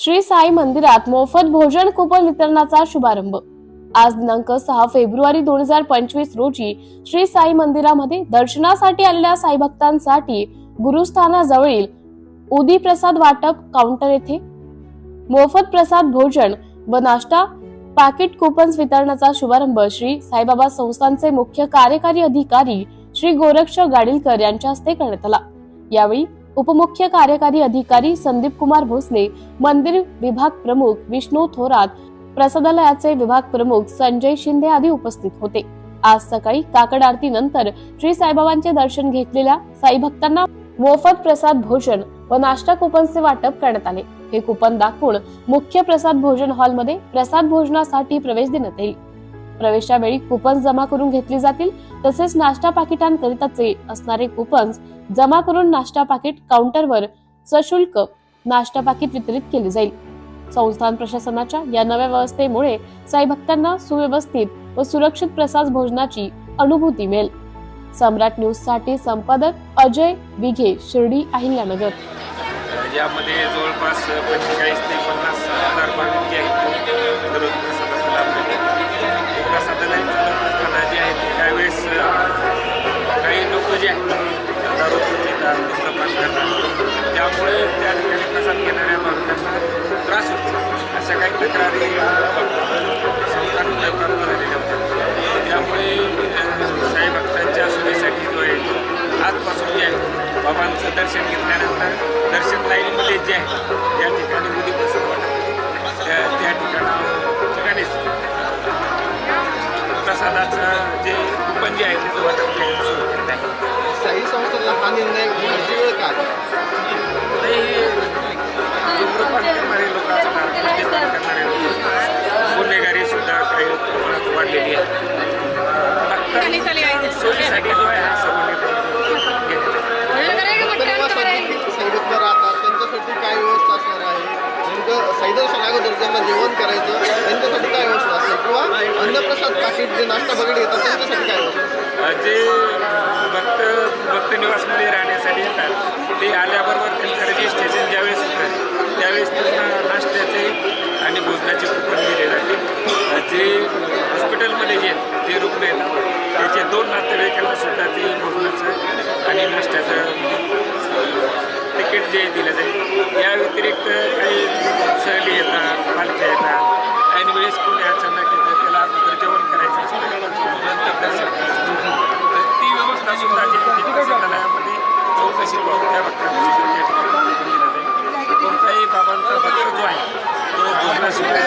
श्री साई मंदिरात मोफत भोजन कुपन वितरणाचा शुभारंभ। आज दिनांक 6 फेब्रुवारी 2025 रोजी श्री साई मंदिरामध्ये दर्शनासाठी आलेल्या साई भक्तांसाठी गुरुस्थानाजवळील उदी प्रसाद वाटप काउंटर येथे मोफत प्रसाद भोजन व नाश्ता पाकिट कुपन्स वितरणाचा शुभारंभ श्री साईबाबा संस्थानचे मुख्य कार्यकारी अधिकारी श्री गोरक्ष गाडीलकर यांच्या हस्ते करण्यात आला। यावेळी उपमुख्य कार्यकारी अधिकारी संदीप कुमार भोसले, मंदिर विभाग प्रमुख विष्णू थोरात, प्रसादालयाचे विभाग प्रमुख संजय शिंदे आदी उपस्थित होते। आज सकाळी काकड आरती नंतर श्री साईबाबांचे दर्शन घेतलेल्या साई भक्तांना मोफत प्रसाद भोजन व नाश्ता कुपनचे वाटप करण्यात आले। हे कुपन दाखवून मुख्य प्रसाद भोजन हॉल मध्ये प्रसाद भोजनासाठी प्रवेश देण्यात येईल। प्रवेशावेळी कुपन्स जमा करून घेतली जातील। तसेच नाश्ता पाकिटांकरिताचे असणारे कुपन्स जमा करून नाश्ता पाकिट काउंटरवर सशुल्क नाश्ता पाकिट वितरित केले जाईल। संस्थान प्रशासनाच्या या नव्या व्यवस्थेमुळे साई भक्तांना सुव्यवस्थित व सुरक्षित प्रसाद भोजनाची अनुभूती मिळेल। सम्राट न्यूज साठी संपादक अजय विघे, शिर्डी, अहिल्यानगर। यामध्ये जवळपास 45 ते 50 हजार भाविक जे आहेत दररोज प्रसादाचा लाभ घेतात। प्रसादाला चालत असताना जे आहे ते त्यावेळेस काही लोक जे आहेत दारू पितात, धूम्रपान करतात, त्यामुळे त्या ठिकाणी प्रसाद घेणाऱ्या भाविकांना त्रास होतो। अशा काही तक्रारी संस्थांमध्ये प्राप्त झालेल्या होत्या। त्यामुळे साई भक्तांच्या सोयीसाठी जो आहे आजपासून जे आहे बाबांचं दर्शन घेतल्यानंतर दर्शन लाईनमध्ये जे आहे त्या ठिकाणी उदी प्रसाद वाटप त्या ठिकाणीच प्रसादाचं जे कुपन जे आहे त्याचं वाटप सुरू करत आहे। साई संस्थेला हा निर्णय वेळ का धूम्रपान करणारे लोक असतात, मद्यपान करणारे लोक असतात, गुन्हेगारी सुद्धा काही प्रमाणात वाढलेली आहे। फक्त सोयीसाठी जो आहे हा सर्व साईडतला राहतात त्यांच्यासाठी काय व्यवस्था असणार आहे? नेमकं साई दर्शन अगोदर ज्यांना जेवण करायचं त्यांच्यासाठी काय व्यवस्था असेल किंवा अन्नप्रसाद पाकिट जे नाश्ता बगड येतात त्यांच्यासाठी काय व्यवस्था? जे भक्त निवासमध्ये राहण्यासाठी येतात ते आल्याबरोबर त्यांचं रजिस्ट्रेशन ज्यावेळेस होतं त्यावेळेस त्यांना नाश्त्याचे आणि भोजनाचे कुपन दिले जाते। जे हॉस्पिटलमध्ये जे जे रुग्ण येतात त्याचे 2 नातेवाईकांना सुद्धा ते भोजनाचं आणि नाश्त्याचं तिकीट जे दिलं जाईल। या व्यतिरिक्त काही सहली येतात, पालख्या येतात, ऐन वेळेस कोणी अचानक येतं त्याला अगोदर जेवण करायचं असतं, नंतर दर्शन करायचं असतं, तर ती व्यवस्था सुद्धा जी आहे प्रसादालयामध्ये चौकशी करून त्या भक्तांना सुद्धा त्या ठिकाणी दिलं जाईल। कोणताही बाबांचा भक्त जो आहे तो भोजनाशिवाय